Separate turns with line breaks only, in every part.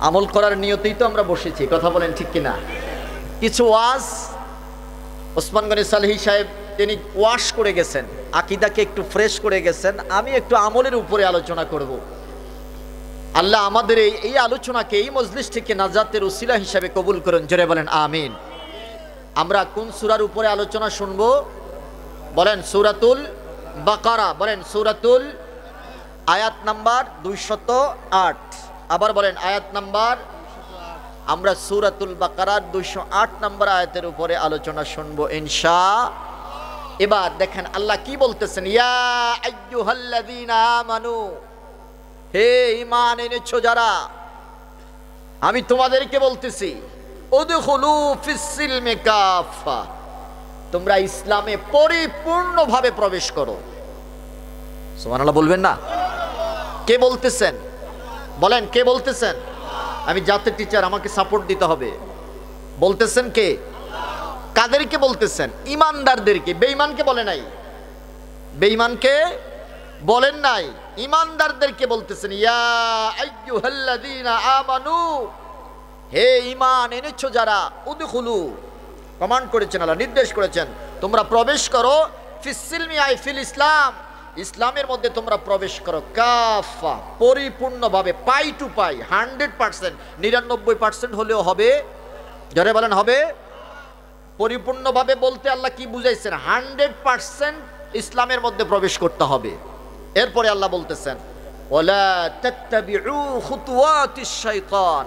আমল করার নিয়তেই তো আমরা বসেছি, কথা বলেন ঠিক কিনা? কিছু ওয়াজ ওসমান গনি সালেহী সাহেব তিনি ওয়াশ করে গেছেন, আকীদাকে একটু ফ্রেশ করে গেছেন। আমি একটু আমলের উপরে আলোচনা করব। আল্লাহ আমাদের এই আলোচনাকে, এই মজলিস থেকে নাজাতের উসিলা হিসাবে কবুল করুন, জোরে বলেন আমিন। আমরা কোন সূরার উপরে আলোচনা শুনবো বলেন? সূরাতুল বাকারা। বলেন সূরাতুল, আয়াত নাম্বার 208। আবার বলেন আয়াত নাম্বার। আমরা সূরাতুল বাকারার 208 নম্বর আয়াতের উপরে আলোচনা শুনবো ইনশাআল্লাহ। এবার দেখেন আল্লাহ কি বলতেছেন, ইয়া আইয়ুহাল্লাযীনা আমানু, হে ঈমান এনেছো যারা, আমি তোমাদেরকে বলতেছি, উদখুলু ফিস-সিলমি কাফা, তোমরা ইসলামে পরিপূর্ণভাবে প্রবেশ করো। সুবহানাল্লাহ বলবেন না? কে বলতেছেন? বলেন কে বলতেছেন? আমি জাতের টিচার, আমাকে সাপোর্ট দিতে হবে। বলতেছেন কে? কাদেরকে বলতেছেন? ইমানদারদেরকে। বেঈমানকে বলে নাই, বেঈমানকে বলেন নাই, ইমানদারদেরকে বলতেছেন। ইয়া আইয়ুহাল্লাযীনা আমানু, হে ঈমান এনেছো যারা, উদখুলু, কমান্ড করেছেন আল্লাহ, নির্দেশ করেছেন, তোমরা প্রবেশ করো, ফিস-সিলমি আই ফিল ইসলাম, ইসলামের মধ্যে তোমরা প্রবেশ করো, কাফা, পরিপূর্ণভাবে, পাই টু পাই, 100%, 99% হলেও হবে, যারা বলেন হবে। পরিপূর্ণভাবে বলতে আল্লাহ কি বুঝাইছেন? 100% ইসলামের মধ্যে প্রবেশ করতে হবে। এরপরে আল্লাহ বলতেছেন, ওয়ালা তাত্তাবিউ খুতুওয়াতিশ শাইতান,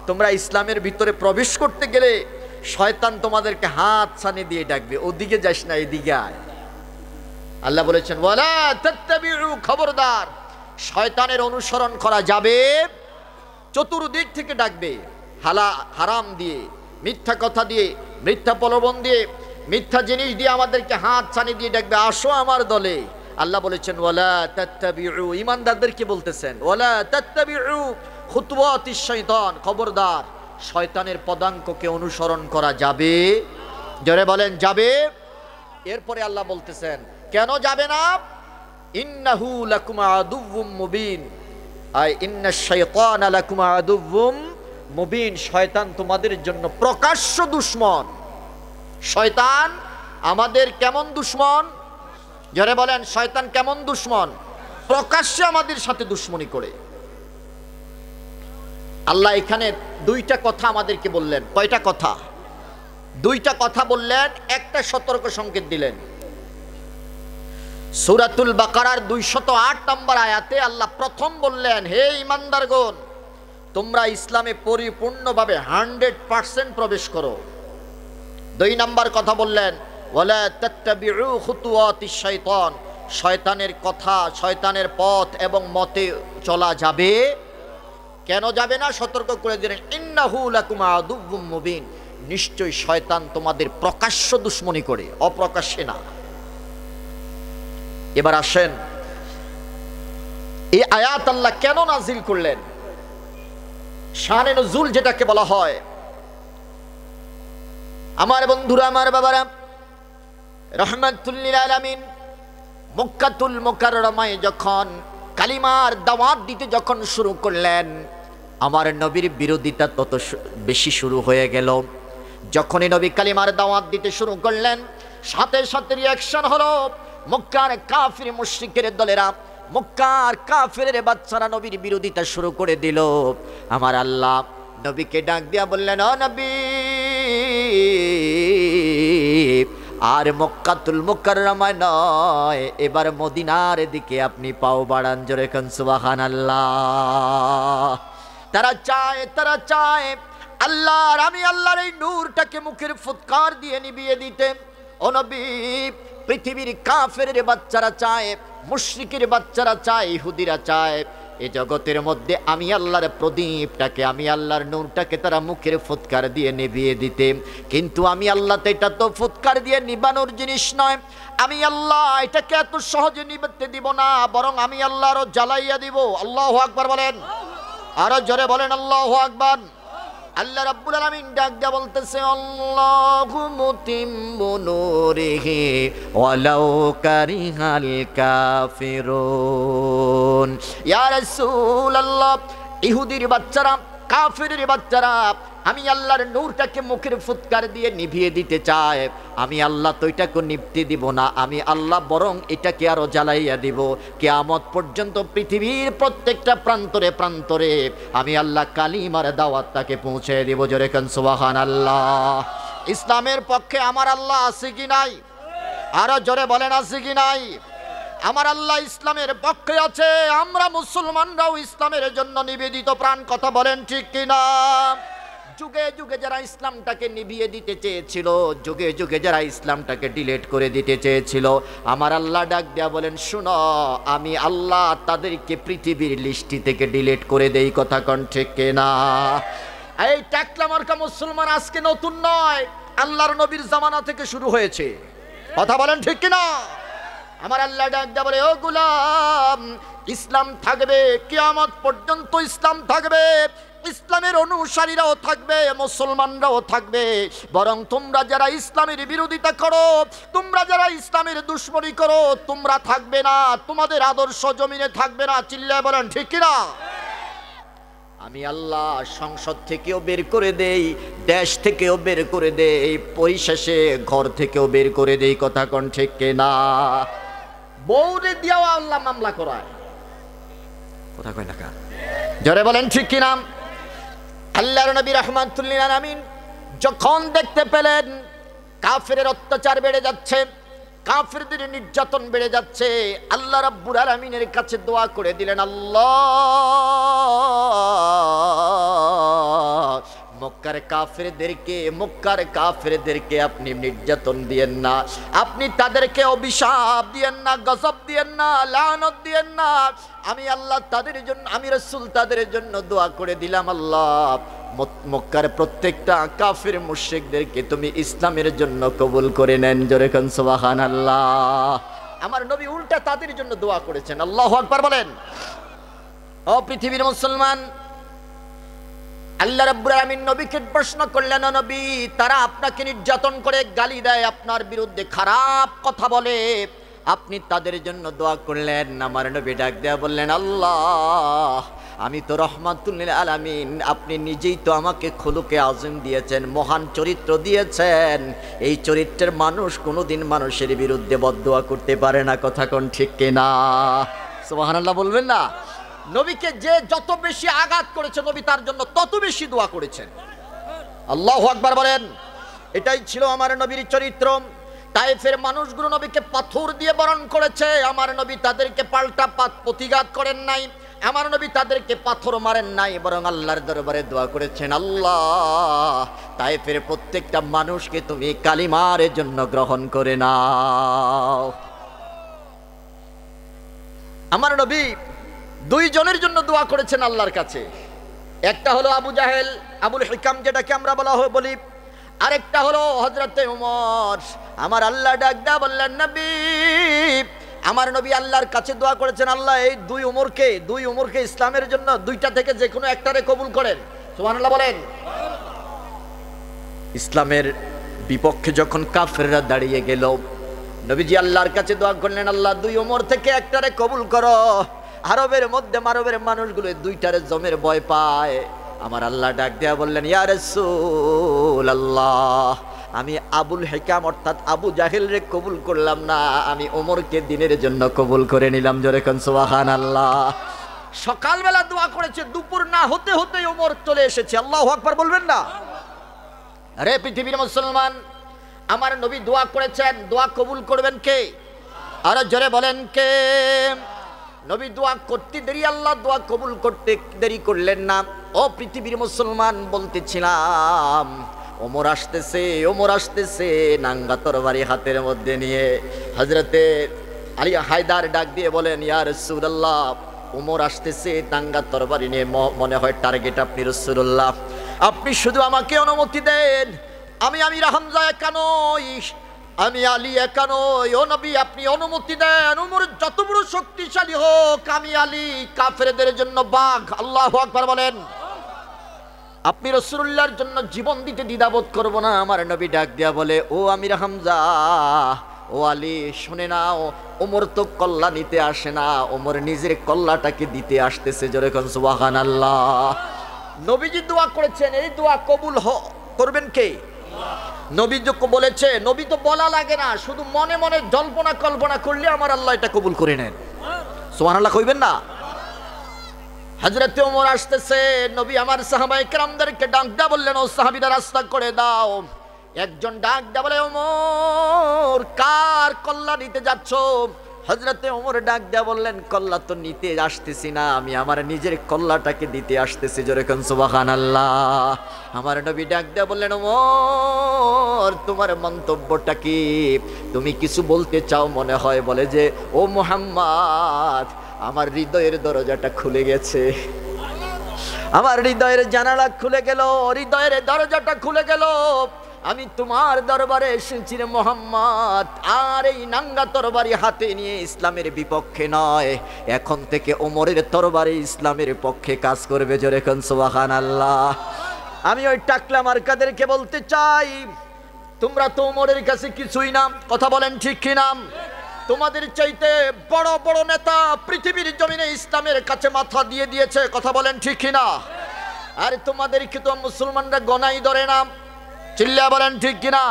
তোমরা ইসলামের ভিতরে প্রবেশ করতে গেলে শয়তান তোমাদেরকে হাত ছানি দিয়ে ডাকবে, ওদিকে যাস না, এদিকে আয়। আল্লাহ বলেছেন ওয়ালা তাত্তাবিউ, খবরদার, শয়তানের অনুসরণ করা যাবে। চতুর্দিক থেকে ডাকবে, হারাম দিয়ে, মিথ্যা কথা দিয়ে, মিথ্যা প্রলোভন দিয়ে, মিথ্যা জিনিস দিয়ে আমাদেরকে হাত ছানি দিয়ে ডাকবে, আসো আমার দলে। আল্লাহ বলেছেন ওয়ালা তাত্তাবিউ, ঈমানদারদেরকে বলতেছেন, ওয়ালা তাত্তাবিউ খুতুওয়াতিশ শাইতান, খবরদার, শয়তানের পদাঙ্ককে অনুসরণ করা যাবে, জোরে বলেন যাবে। এরপরে আল্লাহ বলতেছেন কেন যাবে না? ইন্নাহু লাকুম আদুউম মুবিন, আই ইন্নাশ শাইতানা লাকুম আদুউম মুবিন, শয়তান তোমাদের জন্য প্রকাশ্য দুশমন। শয়তান আমাদের কেমন দুশমন? যারা বলেন শয়তান কেমন দুশমন? প্রকাশ্যে আমাদের সাথে দুশমনি করে। আল্লাহ এখানে দুইটা কথা আমাদেরকে বললেন। কয়টা কথা? দুইটা কথা বললেন, একটা সতর্ক সংকেত দিলেন। সূরাতুল বাকারার 208 নম্বর আয়াতে আল্লাহ প্রথম বললেন, হে ঈমানদারগণ, তোমরা ইসলামে পরিপূর্ণভাবে 100% প্রবেশ করো। 2 নম্বর কথা বললেন, ওয়ালা তাত্তাবিউ খুতুওয়াতিশ শাইতান, শয়তানের কথা, শয়তানের পথ এবং মতে চলা যাবে। কেন যাবে না? সতর্ক করে দিলেন, ইন্নাহু লাকুম আদুউম মুবিন, নিশ্চয়ই শয়তান তোমাদের প্রকাশ্য দুশমনি করে, অপ্রকাশ্যে না। এবার আসেন, এই আয়াত আল্লাহ কেন নাজিল করলেন? শানে নুজুল যেটাকে বলা হয়। আমার বন্ধুরা, আমার বাবারা, রাহমাতুল লিল আলামিন মক্কাতুল মুকাররমায় যখন কালিমার দাওয়াত দিতে যখন শুরু করলেন, আমার নবীর বিরোধিতা তত বেশি শুরু হয়ে গেল। যখনই নবী কালিমার দাওয়াত দিতে শুরু করলেন, সাথে সাথে রিঅ্যাকশন হলো মক্কার কাফির মুশরিকের দলেরা, মক্কার কাফিরের বাচ্চারা নবীর বিরোধিতা শুরু করে দিল। আমার আল্লাহ নবীকে ডাক দিয়া বললেন, ও নবী, আর মক্কাতুল মুকাররমায় নয়, এবার মদিনার দিকে আপনি পাও বাড়ান, জোরে কোন সুবহানাল্লাহ। তারা চায় আল্লাহর, আমি আল্লাহর এই নূরটাকে মুখের ফুৎকার দিয়ে নিভিয়ে দিতে। ও নবী, পৃথিবীর কাফেরের বাচ্চারা চায়, মুশরিকের বাচ্চারা চায়, ইহুদিরা চায়, এই জগতের মধ্যে আমি আল্লাহর প্রদীপটাকে, আমি আল্লাহর নূরটাকে তারা মুখের ফুৎকার দিয়ে নিভিয়ে দিতে। কিন্তু আমি আল্লাহ তো এটা তো ফুৎকার দিয়ে নিবানোর জিনিস নয়। আমি আল্লাহ এটাকে এত সহজে নিভাতে দিব না, বরং আমি আল্লাহ আরো জ্বালাইয়া দিব। আল্লাহু আকবার বলেন, আরো জোরে বলেন আল্লাহু আকবার। আল্লাহ রাব্বুল আলামিন ডাক দিয়া বলতেছে, আল্লাহু মুতিম্মু নূরিহি ওয়ালাউ কারিহাল কাফিরুন। ইয়া রাসূলুল্লাহ, ইহুদির বাচ্চারা, কাফিরের বাচ্চারা আমি আল্লাহর নূরটাকে মুখের ফুৎকার দিয়ে নিভিয়ে দিতে চায়, আমি আল্লাহ তো এটাকে নিভতে দিব না, আমি আল্লাহ বরং এটাকে আরো জ্বালাইয়া দিব। কিয়ামত পর্যন্ত পৃথিবীর প্রত্যেকটা প্রান্তরে প্রান্তরে আমি আল্লাহ কালিমার দাওয়াতটাকে পৌঁছে দিব। জোরে কান সুবহানাল্লাহ। ইসলামের পক্ষে আমার আল্লাহ আছে কি নাই? আরো জোরে বলেন আছে কি নাই? আমার আল্লাহ ইসলামের পক্ষে আছে, আমরা মুসলমানরাও ইসলামের জন্য নিবেদিত প্রাণ। কথা বলেন ঠিক কিনা? যুগে যুগে যারা ইসলামটাকে নিভিয়ে দিতে চেয়েছিল, যুগে যুগে যারা ইসলামটাকে ডিলিট করে দিতে চেয়েছিল, আমার আল্লাহ ডাক দেয়া বলেন, শুনো আমি আল্লাহ তাদেরকে পৃথিবীর লিস্টি থেকে ডিলিট করে দেই। কথা কোন ঠিক কিনা? এই টাকলা মার্কা মুসলমান আজকে নতুন নয়, আল্লাহর নবীর জামানা থেকে শুরু হয়েছে। কথা বলেন ঠিক কিনা? আমার আল্লাহ ডাক দেয়া বলে, ও গোলাম ইসলাম থাকবে, কিয়ামত পর্যন্ত ইসলাম থাকবে, ইসলামের অনুসারীরাও থাকবে, মুসলমানরাও থাকবে। বরং তোমরা যারা ইসলামের বিরোধিতা করো, তোমরা যারা ইসলামের দুশমনী করো, তোমরা থাকবে না, তোমাদের আদর্শ জমিনে থাকবে না। চিল্লায় বলেন ঠিক কিনা? আমি আল্লাহ সংসদ থেকেও বের করে দেই, দেশ থেকেও বের করে দেই, পরিশেষে ঘর থেকেও বের করে দেই। কথা কোন ঠিক কিনা? বউরে দিয়াও আল্লাহ মামলা করায়। কথা কয় না কা? জোরে বলেন ঠিক কিনা? আল্লাহর নবী রাহমাতুল লিল আলামিন যখন দেখতে পেলেন কাফেরের অত্যাচার বেড়ে যাচ্ছে, কাফেরদের নির্যাতন বেড়ে যাচ্ছে, আল্লাহ রাব্বুল আলামিনের কাছে দোয়া করে দিলেন, আল্লাহ মক্কার কাফেরদেরকে আপনি নির্যাতন দিয়েন না, আপনি তাদেরকে অভিশাপ দিয়েন না, গজব দিয়েন না, লানত দিয়েন না। আমি আল্লাহ তাদের জন্য, আমি রাসূল তাদের জন্য দোয়া করে দিলাম, আল্লাহ মক্কার প্রত্যেকটা কাফের মুশরিকদেরকে তুমি ইসলামের জন্য কবুল করে নেন। জোরে কোন সুবহানাল্লাহ। আমার নবী উল্টা তাদের জন্য দোয়া করেছেন। আল্লাহু আকবার বলেন। ও পৃথিবীর মুসলমান, আল্লাহ রাব্বুল আলামিন নবীকে প্রশ্ন করলেন, ও নবী তারা আপনাকে নির্যাতন করে, গালি দেয়, আপনার বিরুদ্ধে খারাপ কথা বলে, আপনি তাদের জন্য দোয়া করলেন। আমার নবী ডাক দেয়া বললেন, আল্লাহ আমি তো রহমাতুল লিল আলামিন, আপনি নিজেই তো আমাকে খুলুকে আযম দিয়েছেন, মহান চরিত্র দিয়েছেন, এই চরিত্রের মানুষ কোনোদিন মানুষের বিরুদ্ধে বদদোয়া করতে পারে না। কথা কোন ঠিক কিনা? সুবহানাল্লাহ বলবেন না? নবীকে যে যত বেশি আঘাত করেছে, নবী তার জন্য তত বেশি দোয়া করেছেন। আল্লাহু আকবার বলেন। এটাই ছিল আমার নবীর চরিত্র। তায়েফের মানুষগুলো নবীকে পাথর দিয়ে বরণ করেছে, আমার নবী তাদেরকে পাল্টা প্রতিঘাত করেন নাই, আমার নবী তাদেরকে পাথর মারেন নাই, বরং আল্লাহর দরবারে দোয়া করেছেন, আল্লাহ তায়েফের প্রত্যেকটা মানুষকে তুমি কালিমার জন্য গ্রহণ করে নাও। আমার নবী দুইজনের জন্য দোয়া করেছেন আল্লাহর কাছে। একটা হলো আবু জাহেল, আবুল হিকাম যেটাকে আমরা বলি, আরেকটা হলো হযরতে ওমর। আমার আল্লাহ ডাক দেয়া বললেন, নবী আমার নবী আল্লাহর কাছে দোয়া করেছেন, আল্লাহ এই দুই ওমরকে ইসলামের জন্য দুইটা থেকে যে কোনো একটারে কবুল করেন। সুবহানাল্লাহ বলেন। ইসলামের বিপক্ষে যখন কাফেররা দাঁড়িয়ে গেল, নবীজি আল্লাহর কাছে দোয়া করলেন, আল্লাহ দুই ওমর থেকে একটারে কবুল করো। আরবের মধ্যে মারবের মানুষগুলো দুইটারে জমের ভয় পায়। আমার আল্লাহ ডাক দেয়া বললেন, ইয়া রাসূলুল্লাহ আমি আবুল হিকাম অর্থাৎ আবু জাহেল রে কবুল করলাম না, আমি ওমরকে দিনের জন্য কবুল করে নিলাম। জোরে কোন সুবহানাল্লাহ। সকালবেলা দোয়া করেছে, দুপুর না হতে হতে ওমর চলে এসেছে। আল্লাহু আকবার বলবেন না? আরে পৃথিবীর মুসলমান, আমার নবী দোয়া করেছেন, দোয়া কবুল করবেন কে? আরে জোরে বলেন কে? নবী দোয়া করতে দেরি, আল্লাহ দোয়া কবুল করতে দেরি করলেন না। ও পৃথিবীর মুসলমান, বলতেছিলাম ওমর আসতেছে নাঙ্গা তরবারি হাতের মধ্যে নিয়ে। হযরতে আলী হায়দার ডাক দিয়ে বলেন, ইয়া রাসূলুল্লাহ ওমর আসতেছে নাঙ্গা তরবারি নিয়ে, মনে হয় টার্গেট আপনি রাসূলুল্লাহ, আপনি শুধু আমাকে অনুমতি দেন, আমি হামজা একা নই, আমি আলী একা নই, ও নবী আপনি অনুমতি দেন, ওমর যত বড় শক্তিশালী হোক, আমি আলী কাফেরদের জন্য বাঘ। আল্লাহু আকবার বলেন। আপনি রাসূলুল্লাহর জন্য জীবন দিতে দ্বিধাবোধ করব না। আমার নবী ডাক দিয়া বলে, ও আমির হামজা, ও আলী শুনে নাও, ওমর তো কল্লা নিতে আসে না, ওমর নিজের কল্লাটাকে দিতে আসতেছে। জোরে কোন সুবহানাল্লাহ। নবীজি দোয়া করেছেন, এই দোয়া কবুল করবেন কে? নবী তো বলেছে, নবী তো বলা লাগে না, শুধু মনে মনে জল্পনা কল্পনা করলে আমার আল্লাহ এটা কবুল করে নেন। সুবহানাল্লাহ কইবেন না? হযরতে ওমর আসতেছে, নবী আমার সাহাবায়ে কেরামদেরকে ডাক দেয়া বললেন, ও সাহাবীরা রাস্তা করে দাও। একজন ডাক দেয়া বলে, ওমর কার কল্লা নিতে যাচ্ছ? হযরতে ওমর ডাক দেয়া বললেন, কল্লা তো নিতে আসতেছি না, আমি আমার নিজের কল্লাটাকে দিতে আসতেছি। জোরে কোন সুবহানাল্লাহ। আমার নবী ডাক দেয়া বললেন, ওমর তোমার মন্তব্যটা কি? তুমি কিছু বলতে চাও মনে হয়। বলে যে, ও মুহাম্মদ, আমার হৃদয়ের দরজাটা খুলে গেছে, আমার হৃদয়ের জানালা খুলে গেল, হৃদয়ের দরজাটা খুলে গেল। আমি তোমার দরবারে এসেছি রে মুহাম্মদ, আর এই নাঙ্গা তরবারি হাতে নিয়ে ইসলামের বিপক্ষে নয়, এখন থেকে ওমরের তরবারি ইসলামের পক্ষে কাজ করবে। জোরে কোন সুবহানাল্লাহ। আমি ওই টাকলা মার্কাদেরকে বলতে চাই, তোমরা তো ওমরের কাছে কিছুই না। কথা বলেন ঠিক কি না? তোমাদের চাইতে বড় বড় নেতা পৃথিবীর জমিনে ইসলামের কাছে মাথা দিয়ে দিয়েছে। কথা বলেন ঠিক কি না? আর তোমাদেরকে তো মুসলমানরা গনাই ধরে না। চিল্লা বলেন ঠিক কিনা?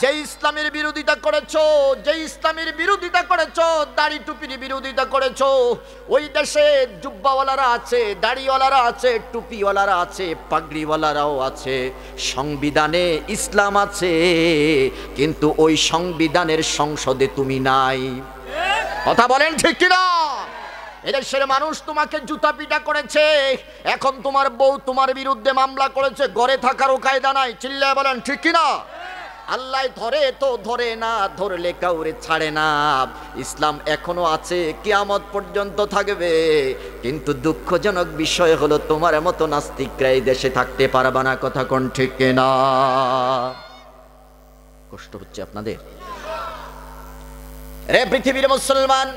যে ইসলামের বিরোধিতা করেছো, যে ইসলামের বিরোধিতা করেছো, দাড়ি টুপির বিরোধিতা করেছো, ওই দেশে জুব্বাওয়ালারা আছে, দাড়িওয়ালারা আছে, টুপিওয়ালারা আছে, পাগড়িওয়ালারাও আছে। সংবিধানে ইসলাম আছে, কিন্তু ওই সংবিধানের সংসদে তুমি নাই। কথা বলেন ঠিক কিনা? এদেশের মানুষ তোমাকে জুতা পিটা করেছে, এখন তোমার বউ তোমার বিরুদ্ধে মামলা করেছে, ঘরে থাকারও কায়দা নাই। চিল্লায় বলেন ঠিক কিনা? আল্লাহ ধরে তো ধরে না, ধরলে কাউরে ছাড়ে না। ইসলাম এখনো আছে, কিয়ামত পর্যন্ত থাকবে। কিন্তু দুঃখজনক বিষয় হলো, তোমার মতো নাস্তিকরা এই দেশে থাকতে পারবে না। কথা কোন ঠিক কিনা? কষ্ট হচ্ছে আপনাদের? রে পৃথিবীর মুসলমান,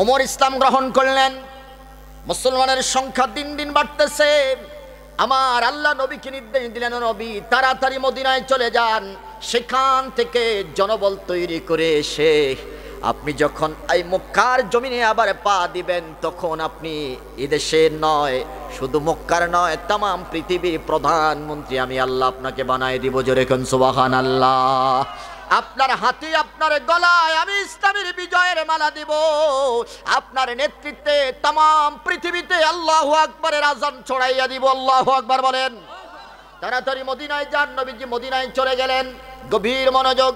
ওমর ইসলাম গ্রহণ করলেন, মুসলমানের সংখ্যা দিন দিন বাড়তেছে। আমার আল্লাহ নবীকে নির্দেশ দিলেন, নবী তাড়াতাড়ি মদিনায় চলে যান, সেখান থেকে জনবল তৈরি করে এসে আপনি যখন এই মক্কার জমিনে আবার পা দিবেন, তখন আপনি এদেশে নয়, শুধু মক্কার নয়, তামাম পৃথিবীর প্রধানমন্ত্রী আমি আল্লাহ আপনাকে বানায় দিব। জোরে কোন সুবহানাল্লাহ। আপনার হাতে, আপনার গলায় আমি ইসলামের বিজয়ের মালা দিব। আপনার নেতৃত্বে তামাম পৃথিবীতে আল্লাহু আকবারের আযান ছড়াইয়া দিব। আল্লাহু আকবার বলেন। তাড়াতাড়ি মদিনায় যান। নবীজি মদিনায় চলে গেলেন। গভীর মনোযোগ।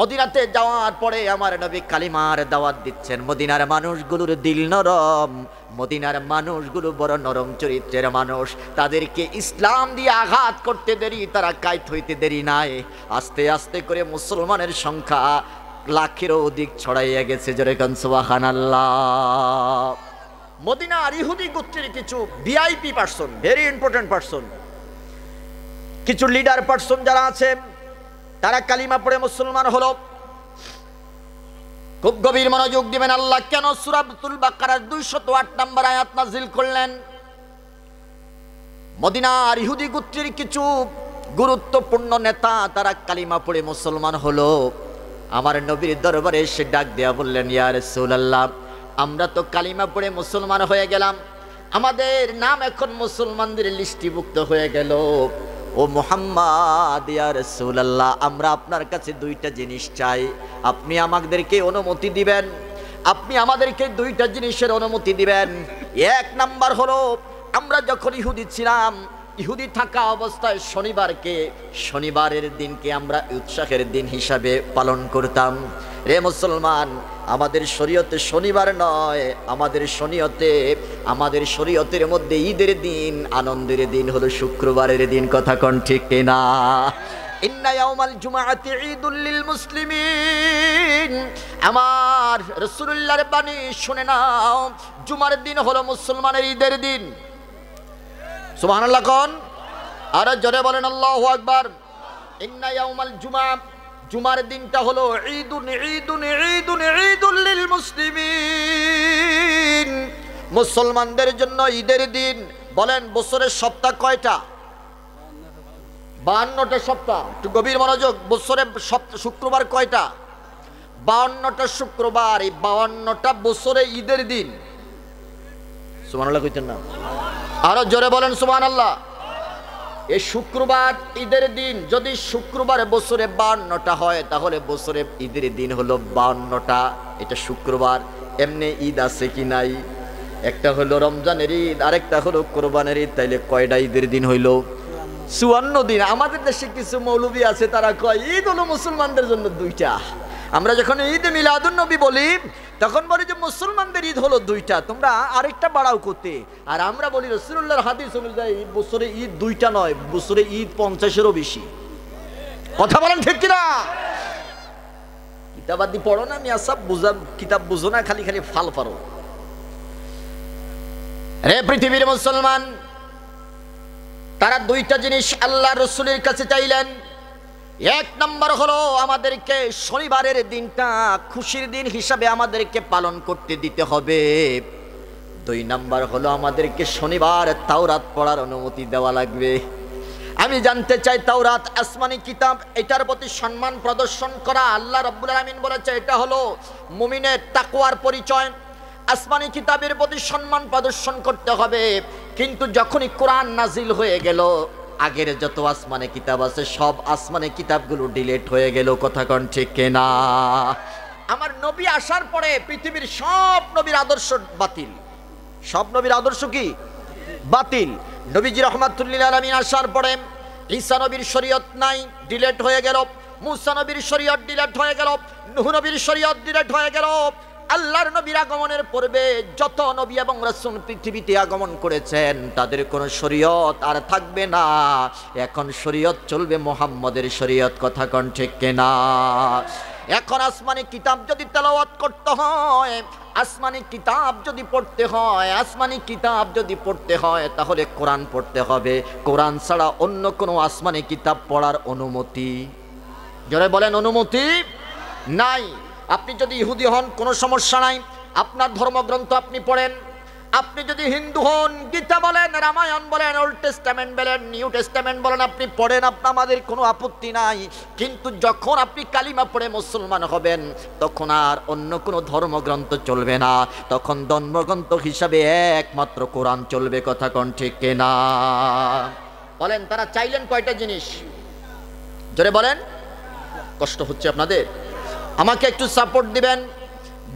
মদিনাতে যাওয়ার পরে আমার নবী কালিমার দাওয়াত দিচ্ছেন। মদিনার মানুষগুলোর দিল নরম, মদিনার মানুষগুলো বড় নরম চরিত্রের মানুষ। তাদেরকে ইসলাম দিয়ে আঘাত করতে দেরি, তারা কায়েত হইতে দেরি নাই। আস্তে আস্তে করে মুসলমানের সংখ্যা লাখেরও অধিক ছড়াইয়া গেছে। জোরে কোন সুবহানাল্লাহ। মদিনার ইহুদি গোত্রের কিছু VIP person, very important person, কিছু লিডার পারসন যারা আছে, তারা কালিমা পড়ে মুসলমান হলো। খুব গভীর মনোযোগ দিবেন। আল্লাহ কেন সূরাতুল বাকারার 208 নম্বর আয়াত নাযিল করলেন? মদিনার ইহুদি গোত্রের কিছু গুরুত্বপূর্ণ নেতা তারা কালিমা পড়ে মুসলমান হলো। আমার নবীর দরবারে এসে ডাক দেয়া বললেন, ইয়া রাসূলুল্লাহ, আমরা তো কালিমা পড়ে মুসলমান হয়ে গেলাম, আমাদের নাম এখন মুসলমানদের লিস্টিভুক্ত হয়ে গেল। ও মুহাম্মদ, ইয়া রাসূলুল্লাহ, আমরা আপনার কাছে দুইটা জিনিস চাই, আপনি আমাদেরকে অনুমতি দিবেন। আপনি আমাদেরকে দুইটা জিনিসের অনুমতি দিবেন। এক নাম্বার হলো, আমরা যখন ইহুদি ছিলাম, ইহুদি থাকা অবস্থায় শনিবারের দিনকে আমরা উৎসাহের দিন হিসাবে পালন করতাম। রে মুসলমান, আমাদের শরীয়তে শনিবার নয়, আমাদের শরীয়তের মধ্যে ঈদের দিন, আনন্দের দিন হলো শুক্রবারের দিন। কথা কোন ঠিক কিনা? ইন্না ইয়াউমাল জুমআতি ঈদুল লিল মুসলিমিন। আমার রাসূলুল্লাহর বাণী শুনে নাও, জুমার দিন হলো মুসলমানের ঈদের দিন। সুবহানাল্লাহ কোন? আর জোরে বলেন আল্লাহু আকবার। ইন্না ইয়াউমাল জুমআ, জুমার দিনটা হলো ঈদুন ঈদুন ঈদুন ঈদুল লিল মুসলিমিন, মুসলমানদের জন্য ঈদের দিন। বলেন বছরের সপ্তাহ কয়টা? 52টা সপ্তাহ। একটু গভীর মনোযোগ। বছরের শুক্রবার কয়টা? 52টা শুক্রবার। এই 52টা বছরে ঈদের দিন। সুবহানাল্লাহ কইতেন না? আরো জোরে বলেন সুবহানাল্লাহ। এই শুক্রবার ঈদের দিন, যদি শুক্রবার বছরে 52টা হয় তাহলে বছরে ঈদের দিন হলো 52টা। এটা শুক্রবার। এমনি ঈদ আছে কি নাই? একটা হলো রমজানের ঈদ, আরেকটা হলো কোরবানের ঈদ। তাইলে কয়টা ঈদের দিন হইল? 54 দিন। আমাদের দেশে কিছু মৌলবী আছে, তারা কয় ঈদ হলো মুসলমানদের জন্য 2টা। আমরা যখন ঈদ মিলাদুন নবী বলি তখন বলি যে মুসলমানদের ঈদ হলো 2টা, তোমরা আরেকটা বাড়াও করতে। আর আমরা বলি রাসূলুল্লাহর হাদিস অনুযায়ী বছরে ঈদ 2টা নয়, বছরে ঈদ 50-এরও বেশি। কথা বলেন ঠিক কিনা? কিতাবাদি পড়ো না, মিয়া সাহেব বুঝা কিতাব বুঝো না, খালি খালি ফাল পারো। রে পৃথিবীর মুসলমান, তারা 2টা জিনিস আল্লাহ রসুলের কাছে চাইলেন। এক নম্বর হলো আমাদেরকে শনিবারের দিনটা খুশির দিন হিসাবে আমাদেরকে পালন করতে দিতে হবে। 2 নম্বর হলো আমাদেরকে শনিবার তাওরাত পড়ার অনুমতি দেওয়া লাগবে। আমি জানতে চাই, তাওরাত আসমানি কিতাব, এটার প্রতি সম্মান প্রদর্শন করা, আল্লাহ রাব্বুল আলামিন বলেছে এটা হলো মুমিনের তাকওয়ার পরিচয়। আসমানি কিতাবের প্রতি সম্মান প্রদর্শন করতে হবে। কিন্তু যখনই কোরআন নাজিল হয়ে গেল, আগের যত আসমানে কিতাব আছে সব আসমানে কিতাবগুলো ডিলিট হয়ে গেল। কথা কোন ঠিক কিনা? আমার নবী আসার পরে পৃথিবীর সব নবীর আদর্শ বাতিল। সব নবীর আদর্শ কি? বাতিল। নবীজি রাহমাতুল লিল আলামিন আসার পরে ঈসা নবীর শরীয়ত নাই, ডিলিট হয়ে গেল। মুসা নবীর শরীয়ত ডিলিট হয়ে গেল। নূহ নবীর শরীয়ত ডিলিট হয়ে গেল। আল্লাহর নবীর আগমনের পূর্বে যত নবী এবং রাসূল পৃথিবীতে আগমন করেছেন তাদের কোনো শরীয়ত আর থাকবে না। এখন শরীয়ত চলবে মুহাম্মদের শরীয়ত। কথা কোন ঠিক কিনা? এখন আসমানি কিতাব যদি তেলাওয়াত করতে হয়, আসমানি কিতাব যদি পড়তে হয়, আসমানি কিতাব যদি পড়তে হয় তাহলে কোরআন পড়তে হবে। কোরআন ছাড়া অন্য কোনো আসমানি কিতাব পড়ার অনুমতি, জোরে বলেন, অনুমতি নাই। আপনি যদি ইহুদি হন কোনো সমস্যা নাই, আপনার ধর্মগ্রন্থ আপনি পড়েন। আপনি যদি হিন্দু হন, গীতা বলেন, রামায়ণ বলেন, ওল্ড টেস্টামেন্ট বলেন, নিউ টেস্টামেন্ট বলেন, আপনি পড়েন, আমাদের কোনো আপত্তি নাই। কিন্তু যখন আপনি কালিমা পড়ে মুসলমান হবেন তখন আর অন্য কোনো ধর্মগ্রন্থ চলবে না। তখন ধর্মগ্রন্থ হিসাবে একমাত্র কোরআন চলবে। কথা কোন ঠিক কিনা? বলেন, তারা চাইলেন কয়টা জিনিস? জোরে বলেন। কষ্ট হচ্ছে আপনাদের? আমাকে একটু সাপোর্ট দিবেন।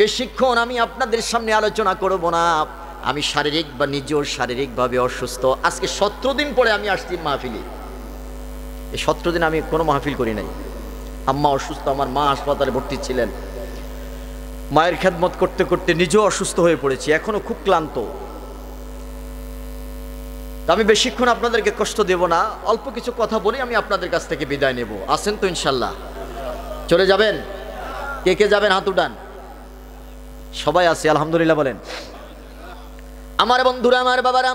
বেশিক্ষণ আমি আপনাদের সামনে আলোচনা করব না। আমি শারীরিক বা নিজেও শারীরিকভাবে অসুস্থ। আজকে 17 দিন পরে আমি আসছি মাহফিলে। এই 17 দিন আমি কোনো মাহফিল করি নাই। আম্মা অসুস্থ, আমার মা হাসপাতালে ভর্তি ছিলেন। মায়ের খেদমত করতে করতে নিজেও অসুস্থ হয়ে পড়েছি, এখনো খুব ক্লান্ত। আমি বেশিক্ষণ আপনাদেরকে কষ্ট দেব না, অল্প কিছু কথা বলি আমি আপনাদের কাছ থেকে বিদায় নেব। আসেন তো ইনশাল্লাহ? চলে যাবেন? কে কে যাবেন হাত উঠান। সবাই আছে আলহামদুলিল্লাহ বলেন। আমার বন্ধুরা, আমার বাবারা,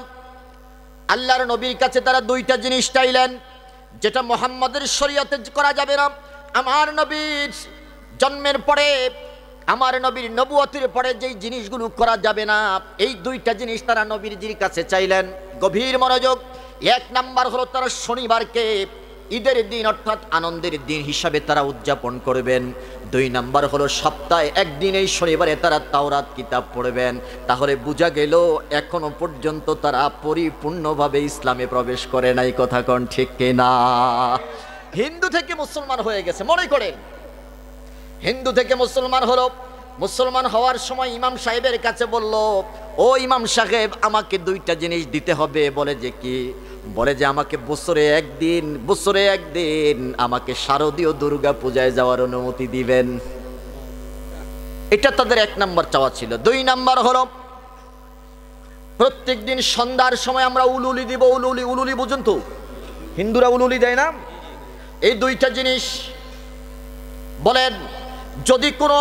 আল্লাহর নবীর কাছে তারা 2টা জিনিস চাইলেন যেটা মুহাম্মাদের শরীয়তে করা যাবে না। আমার নবীর জন্মের পরে, আমার নবীর নবুয়তের পরে যেই জিনিসগুলো করা যাবে না, এই 2টা জিনিস তারা নবীর কাছে চাইলেন। গভীর মনোযোগ। 1 নাম্বার হলো তারা শনিবারকে ঈদের দিন অর্থাৎ আনন্দের দিন হিসাবে তারা উদযাপন করবেন। 2 নাম্বার হলো সপ্তাহে একদিন এই শনিবারে তারা তাওরাত কিতাব পড়বেন। তাহলে বোঝা গেল এখনো পর্যন্ত তারা পরিপূর্ণভাবে ইসলামে প্রবেশ করে নাই। কথা কোন ঠিক কিনা? হিন্দু থেকে মুসলমান হয়ে গেছে মনে করেন। হিন্দু থেকে মুসলমান হলো। মুসলমান হওয়ার সময় ইমাম সাহেবের কাছে বলল, ও ইমাম সাহেব, আমাকে 2টা জিনিস দিতে হবে। বলে যে কি? বলে যে আমাকে বছরে একদিন আমাকে শারদীয় দুর্গা পূজায় যাওয়ার অনুমতি দিবেন। এটা তাদের 1 নাম্বার চাওয়া ছিল। 2 নাম্বার হলো প্রত্যেক দিন সন্ধ্যার সময় আমরা উলুলি দিব। উলুলি বুঝুন তো? হিন্দুরা উলুলি দেয় না? এই 2টা জিনিস বলেন, যদি কোনো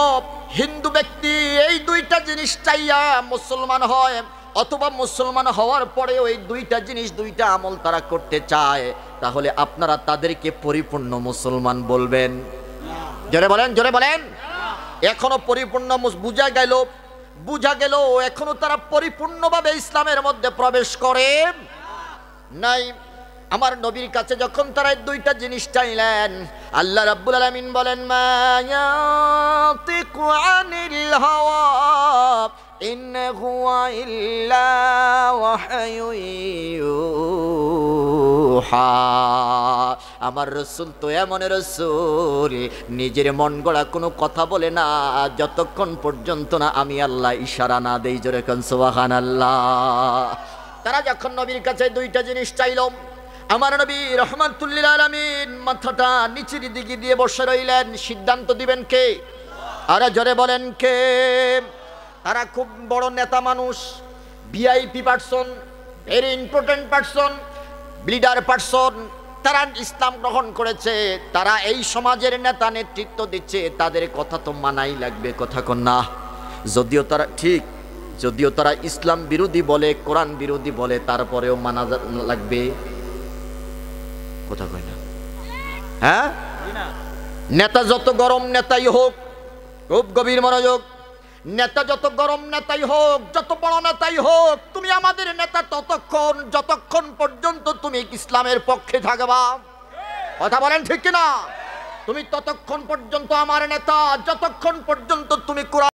হিন্দু ব্যক্তি এই 2টা জিনিস চাইয়া মুসলমান হয় অথবা মুসলমান হওয়ার পরে ওই 2টা জিনিস 2টা আমল তারা করতে চায়, তাহলে আপনারা তাদেরকে পরিপূর্ণ মুসলমান বলবেন? জোরে বলেন, জোরে বলেন। এখনো পরিপূর্ণ বুঝা গেল এখনো তারা পরিপূর্ণভাবে ইসলামের মধ্যে প্রবেশ করে নাই। আমার নবীর কাছে যখন তারা 2টা জিনিস চাইলেন, আল্লাহ রাব্বুল আলামিন বলেন, মা ইয়াতিকু আনিল হাওয়া ইন হুয়া ইল্লা ওয়াহয়ুন ইউহা। আমার রাসূল তো এমন রাসূল নিজের মন গড়া কোনো কথা বলে না যতক্ষণ পর্যন্ত না আমি আল্লাহ ইশারা না দেই। জোরে কোন সুবহানাল্লাহ। তারা যখন নবীর কাছে দুইটা জিনিস চাইল, আমার নবী রাহমাতুল লিল আলামিন মাথাটা নিচের দিকে দিয়ে বসে রইলেন। সিদ্ধান্ত দিবেন কে? আরে জোরে বলেন কে? তারা খুব বড় নেতা মানুষ, VIP person, very important person, leader person. তারা ইসলাম গ্রহণ করেছে, তারা এই সমাজের নেতা নেতৃত্ব দিচ্ছে, তাদের কথা তো মানাই লাগবে। কথা কন না? যদিও তারা ঠিক, যদিও তারা ইসলাম বিরোধী বলে, কোরআন বিরোধী বলে, তারপরেও মানা লাগবে। কথা কয় না? হ্যাঁ, নেতা যত গরম নেতাই হোক, খুব গভীর মনোযোগ, নেতা যত গরম নেতাই হোক, যত বড় নেতাই হোক, তুমি আমাদের নেতা ততক্ষণ যতক্ষণ পর্যন্ত তুমি ইসলামের পক্ষে থাকবা। কথা বলেন ঠিক কিনা? তুমি ততক্ষণ পর্যন্ত আমার নেতা, যতক্ষণ পর্যন্ত তুমি কোরআন